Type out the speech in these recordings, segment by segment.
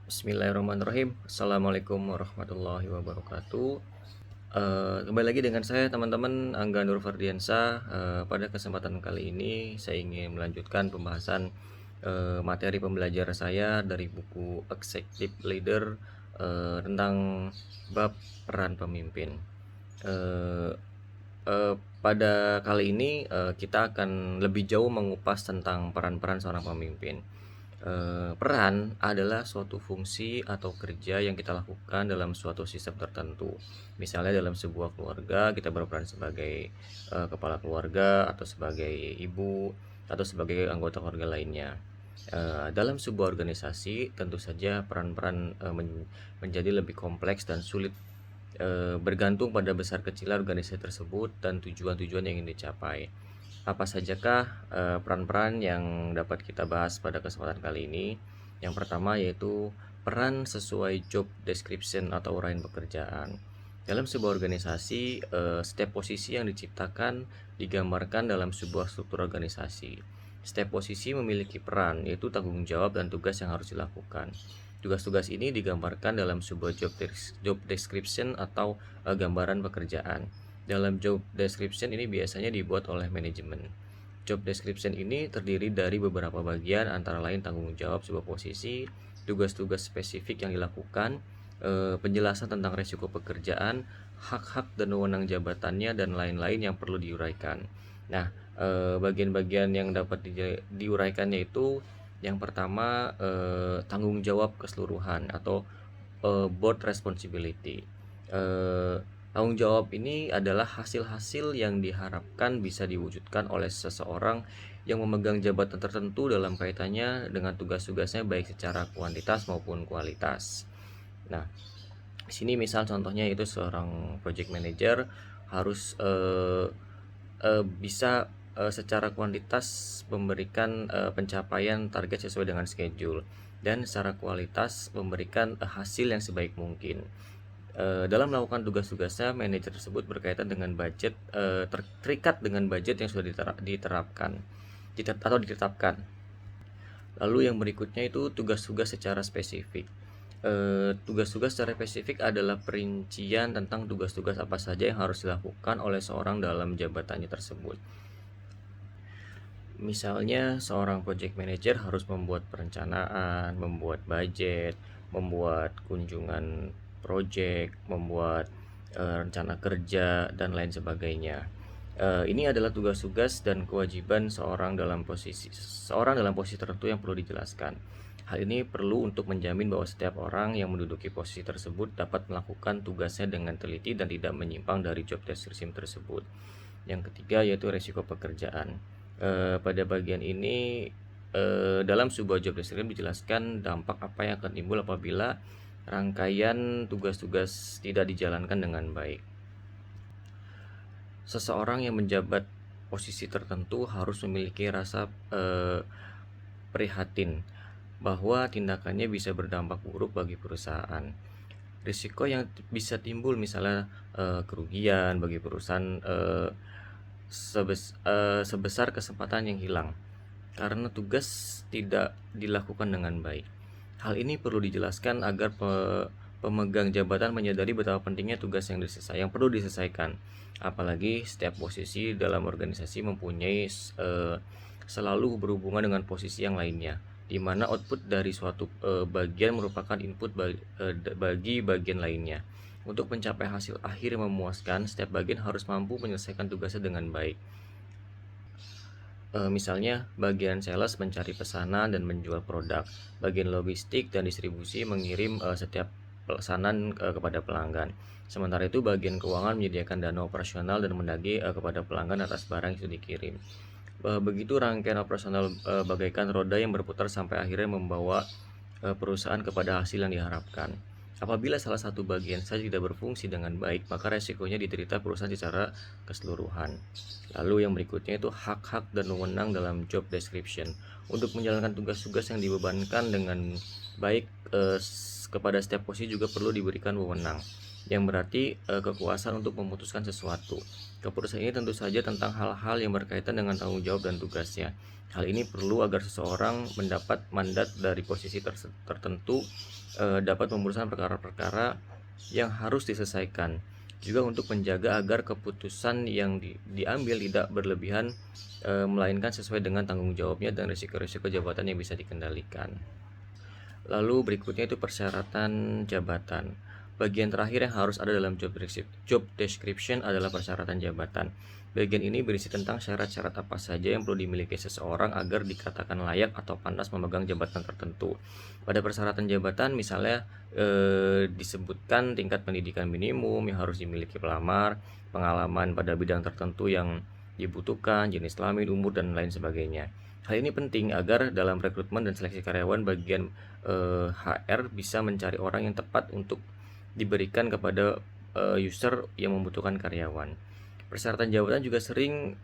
Bismillahirrahmanirrahim. Assalamualaikum warahmatullahi wabarakatuh. Kembali lagi dengan saya teman-teman Angga Nur Ferdiansyah. Pada kesempatan kali ini saya ingin melanjutkan pembahasan materi pembelajaran saya dari buku Executive Leader tentang bab peran pemimpin. Eh, Pada kali ini kita akan lebih jauh mengupas tentang peran-peran seorang pemimpin. Peran adalah suatu fungsi atau kerja yang kita lakukan dalam suatu sistem tertentu. Misalnya dalam sebuah keluarga kita berperan sebagai kepala keluarga atau sebagai ibu atau sebagai anggota keluarga lainnya. Dalam sebuah organisasi tentu saja peran-peran menjadi lebih kompleks dan sulit, bergantung pada besar kecilnya organisasi tersebut dan tujuan-tujuan yang ingin dicapai. Apa sajakah peran-peran yang dapat kita bahas pada kesempatan kali ini? Yang pertama yaitu peran sesuai job description atau uraian pekerjaan. Dalam sebuah organisasi, setiap posisi yang diciptakan digambarkan dalam sebuah struktur organisasi. Setiap posisi memiliki peran, yaitu tanggung jawab dan tugas yang harus dilakukan. Tugas-tugas ini digambarkan dalam sebuah job description atau gambaran pekerjaan. Dalam job description ini biasanya dibuat oleh manajemen. Job description ini terdiri dari beberapa bagian, antara lain tanggung jawab sebuah posisi, tugas-tugas spesifik yang dilakukan, penjelasan tentang resiko pekerjaan, hak-hak dan wewenang jabatannya, dan lain-lain yang perlu diuraikan. Nah, bagian-bagian yang dapat diuraikannya itu yang pertama, tanggung jawab keseluruhan atau board responsibility. Eh, Tanggung jawab ini adalah hasil-hasil yang diharapkan bisa diwujudkan oleh seseorang yang memegang jabatan tertentu dalam kaitannya dengan tugas-tugasnya baik secara kuantitas maupun kualitas. Nah, di sini misal contohnya itu seorang project manager harus bisa secara kuantitas memberikan pencapaian target sesuai dengan schedule, dan secara kualitas memberikan hasil yang sebaik mungkin. Dalam melakukan tugas-tugasnya, manajer tersebut berkaitan dengan budget, terikat dengan budget yang sudah diterapkan atau ditetapkan. Lalu yang berikutnya itu tugas-tugas secara spesifik. Tugas-tugas secara spesifik adalah perincian tentang tugas-tugas apa saja yang harus dilakukan oleh seorang dalam jabatannya tersebut. Misalnya seorang project manager harus membuat perencanaan, membuat budget, membuat kunjungan project, membuat rencana kerja dan lain sebagainya. Ini adalah tugas-tugas dan kewajiban seorang dalam posisi tertentu yang perlu dijelaskan. Hal ini perlu untuk menjamin bahwa setiap orang yang menduduki posisi tersebut dapat melakukan tugasnya dengan teliti dan tidak menyimpang dari job description tersebut. Yang ketiga yaitu resiko pekerjaan. Pada bagian ini, dalam sebuah job description dijelaskan dampak apa yang akan timbul apabila rangkaian tugas-tugas tidak dijalankan dengan baik. Seseorang yang menjabat posisi tertentu harus memiliki rasa prihatin bahwa tindakannya bisa berdampak buruk bagi perusahaan. Risiko yang bisa timbul misalnya kerugian bagi perusahaan sebesar kesempatan yang hilang karena tugas tidak dilakukan dengan baik. Hal ini perlu dijelaskan agar pemegang jabatan menyadari betapa pentingnya tugas yang perlu diselesaikan. Apalagi setiap posisi dalam organisasi mempunyai selalu berhubungan dengan posisi yang lainnya, di mana output dari suatu bagian merupakan input bagi bagian lainnya. Untuk mencapai hasil akhir yang memuaskan, setiap bagian harus mampu menyelesaikan tugasnya dengan baik. Misalnya, bagian sales mencari pesanan dan menjual produk, bagian logistik dan distribusi mengirim setiap pesanan kepada pelanggan. Sementara itu, bagian keuangan menyediakan dana operasional dan menagih kepada pelanggan atas barang yang sudah dikirim. Begitu rangkaian operasional bagaikan roda yang berputar sampai akhirnya membawa perusahaan kepada hasil yang diharapkan. Apabila salah satu bagian saja tidak berfungsi dengan baik, maka resikonya diderita perusahaan secara keseluruhan. Lalu yang berikutnya itu hak-hak dan wewenang dalam job description. Untuk menjalankan tugas-tugas yang dibebankan dengan baik kepada setiap posisi juga perlu diberikan wewenang, yang berarti kekuasaan untuk memutuskan sesuatu. Keputusan ini tentu saja tentang hal-hal yang berkaitan dengan tanggung jawab dan tugasnya. Hal ini perlu agar seseorang mendapat mandat dari posisi tertentu dapat memutuskan perkara-perkara yang harus diselesaikan. Juga untuk menjaga agar keputusan yang diambil tidak berlebihan, melainkan sesuai dengan tanggung jawabnya dan risiko-risiko jabatan yang bisa dikendalikan. Lalu berikutnya itu persyaratan jabatan. Bagian terakhir yang harus ada dalam job description adalah persyaratan jabatan. Bagian ini berisi tentang syarat-syarat apa saja yang perlu dimiliki seseorang agar dikatakan layak atau pantas memegang jabatan tertentu. Pada persyaratan jabatan misalnya disebutkan tingkat pendidikan minimum yang harus dimiliki pelamar, pengalaman pada bidang tertentu yang dibutuhkan, jenis kelamin, umur, dan lain sebagainya. Hal ini penting agar dalam rekrutmen dan seleksi karyawan bagian HR bisa mencari orang yang tepat untuk diberikan kepada user yang membutuhkan karyawan. Persyaratan jabatan juga sering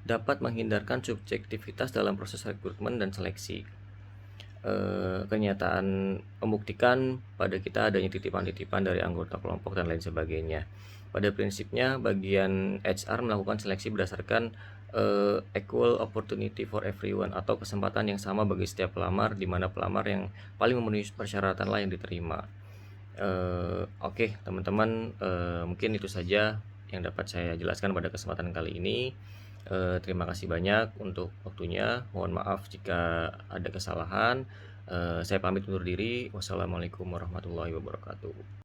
dapat menghindarkan subjektivitas dalam proses rekrutmen dan seleksi. Kenyataan membuktikan pada kita adanya titipan-titipan dari anggota kelompok dan lain sebagainya. Pada prinsipnya, bagian HR melakukan seleksi berdasarkan equal opportunity for everyone atau kesempatan yang sama bagi setiap pelamar, di mana pelamar yang paling memenuhi persyaratan lah yang diterima. Oke, teman-teman, mungkin itu saja yang dapat saya jelaskan pada kesempatan kali ini. Terima kasih banyak untuk waktunya. Mohon maaf jika ada kesalahan. Saya pamit undur diri. Wassalamualaikum warahmatullahi wabarakatuh.